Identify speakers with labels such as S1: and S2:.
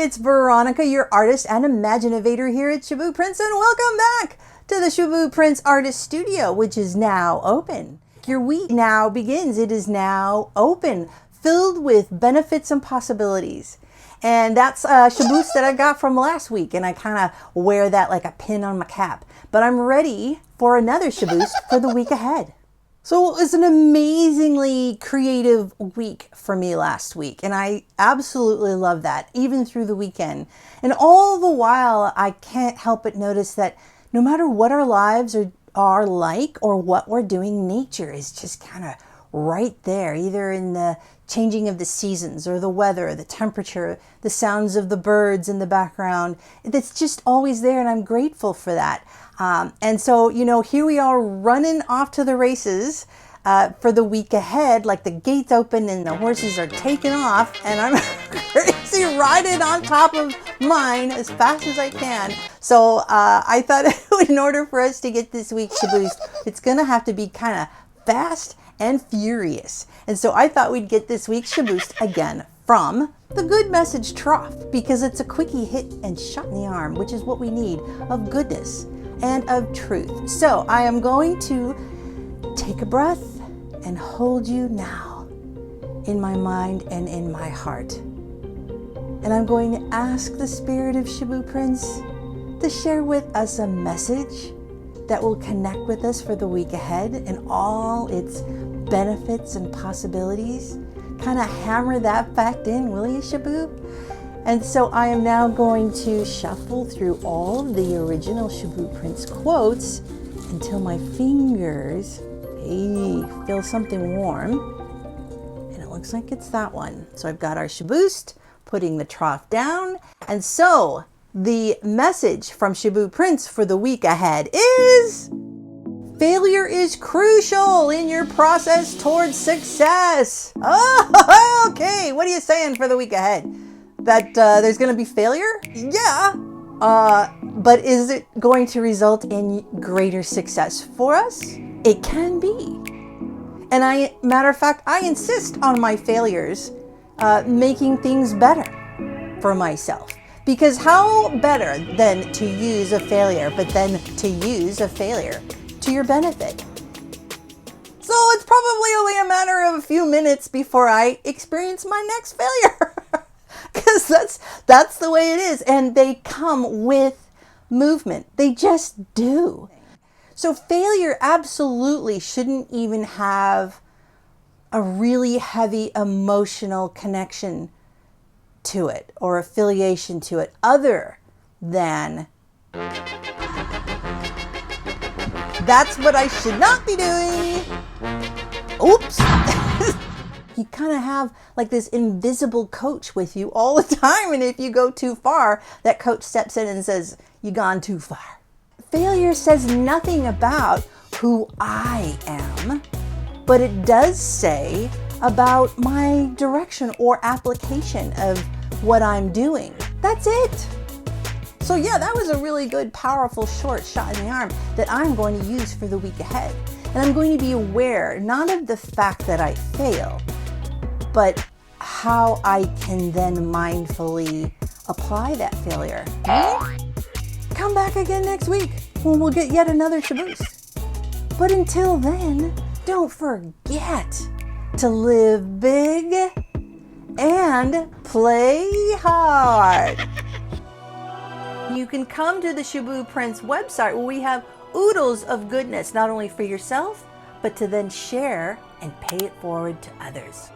S1: it's Veronica, your artist and imaginovator here at Shaboo Prints, and welcome back to the Shaboo Prints Artist Studio, which is now open. Your week now begins. It is now open, filled with benefits and possibilities. And that's a Shaboos that I got from last week, and I kind of wear that like a pin on my cap. But I'm ready for another Shaboos for the week ahead. So it was an amazingly creative week for me last week, and I absolutely love that, even through the weekend. And all the while, I can't help but notice that no matter what our lives are like or what we're doing, nature is just kind of right there, either in the changing of the seasons or the weather, the temperature, the sounds of the birds in the background. It's just always there, and I'm grateful for that. And so, you know, here we are running off to the races for the week ahead, like the gates open and the horses are taking off, and I'm crazy riding on top of mine as fast as I can. So I thought in order for us to get this week's Shaboos, it's going to have to be kind of fast and furious. And so I thought we'd get this week's Shaboos again from the Good Message Trough, because it's a quickie hit and shot in the arm, which is what we need, of goodness and of truth. So I am going to take a breath and hold you now in my mind and in my heart. And I'm going to ask the spirit of Shaboo Prints to share with us a message that will connect with us for the week ahead and all its benefits and possibilities. Kind of hammer that fact in, will you, Shaboo? And so I am now going to shuffle through all of the original Shaboo Prints quotes until my fingers feel something warm. And it looks like it's that one. So I've got our Shaboos, putting the trough down. And so the message from Shaboo Prints for the week ahead is: failure is crucial in your process towards success. Oh, okay. What are you saying for the week ahead? That there's going to be failure? Yeah. But is it going to result in greater success for us? It can be. And matter of fact, I insist on my failures making things better for myself. Because how better than to use a failure, but then to use a failure to your benefit? So it's probably only a matter of a few minutes before I experience my next failure. Because that's the way it is. And they come with movement. They just do. So failure absolutely shouldn't even have a really heavy emotional connection to it or affiliation to it, other than that's what I should not be doing. Oops. You kind of have like this invisible coach with you all the time, and if you go too far, that coach steps in and says, "You've gone too far." Failure says nothing about who I am, but it does say about my direction or application of what I'm doing. That's it. So yeah, that was a really good, powerful, short shot in the arm that I'm going to use for the week ahead. And I'm going to be aware not of the fact that I fail, but how I can then mindfully apply that failure. Come back again next week when we'll get yet another Shaboos. But until then, don't forget to live big and play hard. You can come to the Shaboo Prints website where we have oodles of goodness, not only for yourself, but to then share and pay it forward to others.